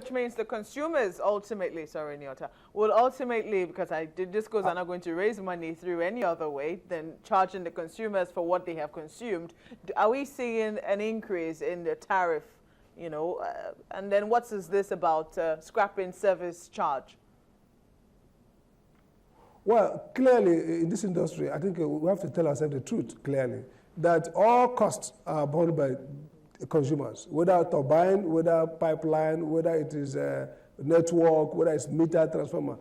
which means the consumers ultimately, sorry, Nyota, will ultimately, because the discos are not going to raise money through any other way than charging the consumers for what they have consumed. Are we seeing an increase in the tariff, you know, and then what is this about scrapping service charge? Well, clearly in this industry, I think we have to tell ourselves the truth clearly, that all costs are borne by consumers, whether turbine, whether pipeline, whether it is a network, whether it's meter transformer.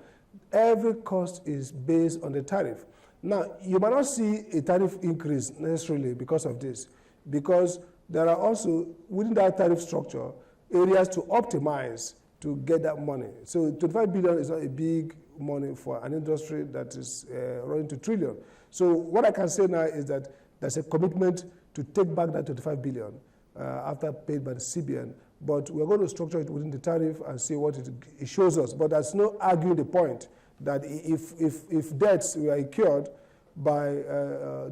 Every cost is based on the tariff. Now, you might not see a tariff increase necessarily because of this, because there are also, within that tariff structure, areas to optimize to get that money. So 25 billion is not a big money for an industry that is running to trillion. So what I can say now is that there's a commitment to take back that 25 billion after paid by the CBN, but we're going to structure it within the tariff and see what it shows us. But there's no arguing the point that if debts were incurred by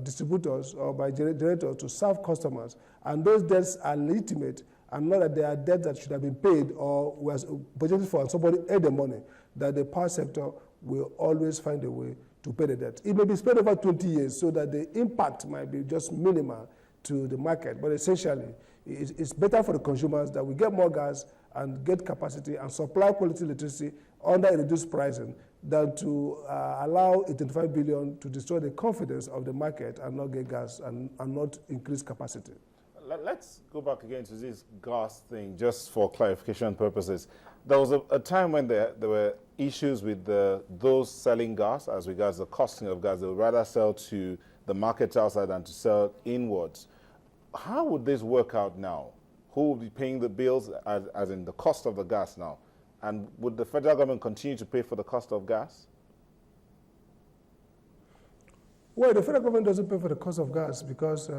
distributors or by generators to serve customers, and those debts are legitimate, and not that they are debts that should have been paid or was budgeted for and somebody ate the money, that the power sector will always find a way to pay the debt. It may be spread over 20 years so that the impact might be just minimal to the market, but essentially it's better for the consumers that we get more gas and get capacity and supply quality electricity under a reduced pricing than to allow 85 billion to destroy the confidence of the market and not get gas and not increase capacity. Let's go back again to this gas thing, just for clarification purposes. There was a time when there were issues with those selling gas as regards the costing of gas. They would rather sell to the markets outside than to sell inwards. How would this work out now? Who will be paying the bills, as in the cost of the gas now? And would the federal government continue to pay for the cost of gas? Well, the federal government doesn't pay for the cost of gas because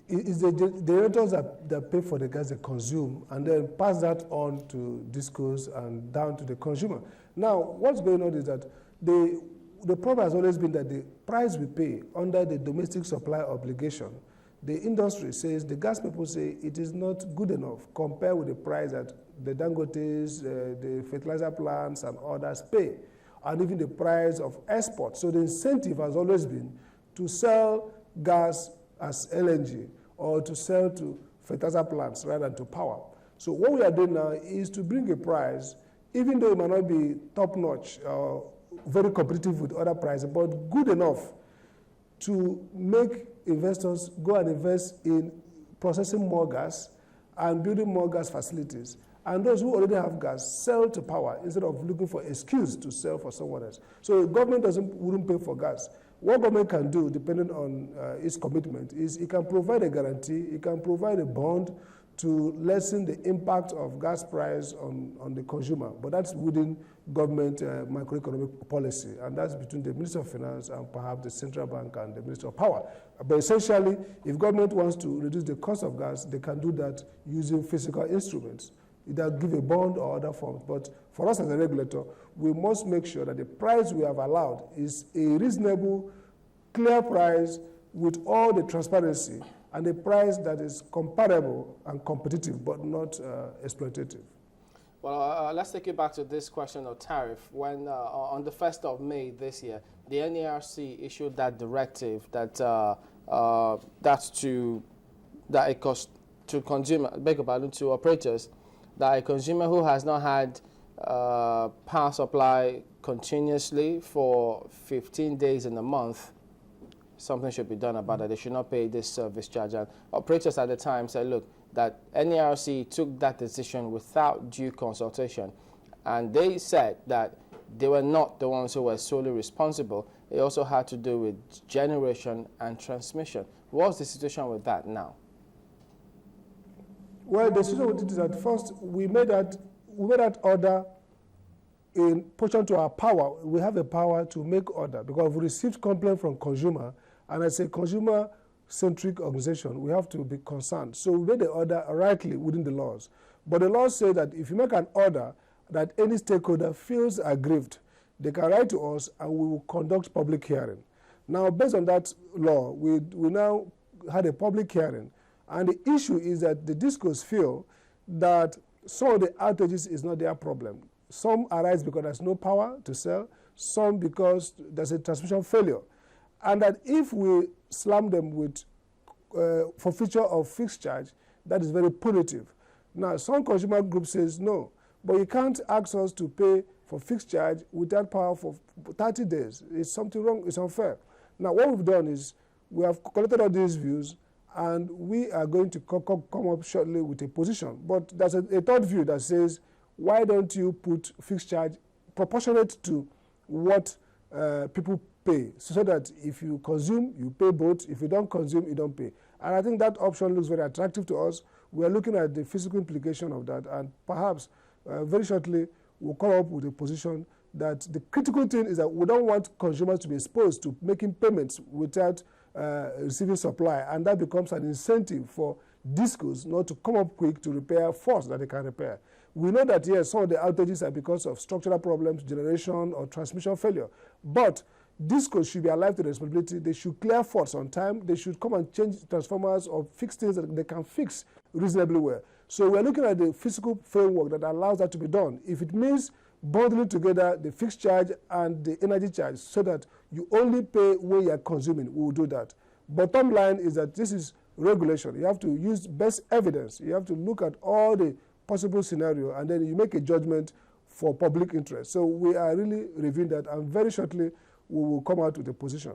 it's the generators that pay for the gas they consume and then pass that on to discos and down to the consumer. Now, what's going on is that the problem has always been that the price we pay under the domestic supply obligation, the industry says, the gas people say it is not good enough compared with the price that the Dangotes, the fertilizer plants and others pay, and even the price of export. So the incentive has always been to sell gas as LNG or to sell to fertilizer plants rather than to power. So what we are doing now is to bring a price, even though it might not be top-notch or very competitive with other prices, but good enough to make investors go and invest in processing more gas and building more gas facilities. And those who already have gas sell to power instead of looking for excuse to sell for someone else. So the government wouldn't pay for gas. What government can do, depending on its commitment, is it can provide a guarantee, it can provide a bond to lessen the impact of gas price on the consumer. But that's within government macroeconomic policy, and that's between the Minister of Finance and perhaps the Central Bank and the Minister of Power. But essentially, if government wants to reduce the cost of gas, they can do that using physical instruments, either give a bond or other forms. But for us as a regulator, we must make sure that the price we have allowed is a reasonable, clear price with all the transparency and a price that is comparable and competitive, but not exploitative. Well, let's take it back to this question of tariff. When on the 1st of May this year, the NERC issued that directive that to operators, that a consumer who has not had power supply continuously for 15 days in a month, something should be done about that. They should not pay this service charge. And operators at the time said, look, that NERC took that decision without due consultation. And they said that they were not the ones who were solely responsible. It also had to do with generation and transmission. What's the situation with that now? Well, the situation with it is that first, we made that order in proportion to our power. We have a power to make order because we received complaint from consumer, and as a consumer-centric organization, we have to be concerned. So we made the order rightly within the laws. But the laws say that if you make an order that any stakeholder feels aggrieved, they can write to us and we will conduct public hearing. Now, based on that law, we now had a public hearing. And the issue is that the discos feel that some of the outages is not their problem. Some arise because there's no power to sell, some because there's a transmission failure. And that if we slam them with forfeiture of fixed charge, that is very punitive. Now, some consumer group says no, but you can't ask us to pay for fixed charge without power for 30 days. It's something wrong, it's unfair. Now, what we've done is we have collected all these views, and we are going to come up shortly with a position. But there's a third view that says, why don't you put fixed charge proportionate to what people pay, so that if you consume, you pay both. If you don't consume, you don't pay. And I think that option looks very attractive to us. We are looking at the physical implication of that, and perhaps very shortly we'll come up with a position that the critical thing is that we don't want consumers to be exposed to making payments without receiving supply, and that becomes an incentive for discos not to come up quick to repair faults that they can repair. We know that, yes, some of the outages are because of structural problems, generation or transmission failure, but discos should be alive to the responsibility. They should clear faults on time. They should come and change transformers or fix things that they can fix reasonably well. So we're looking at the physical framework that allows that to be done. If it means bundling together the fixed charge and the energy charge so that you only pay when you're consuming, we will do that. Bottom line is that this is regulation. You have to use best evidence. You have to look at all the possible scenario, and then you make a judgment for public interest. So we are really reviewing that, and very shortly we will come out with a position.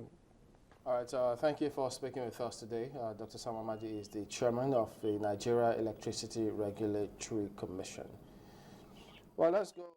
All right, thank you for speaking with us today. Dr. Sam Amadi is the chairman of the Nigeria Electricity Regulatory Commission. Well, let's go.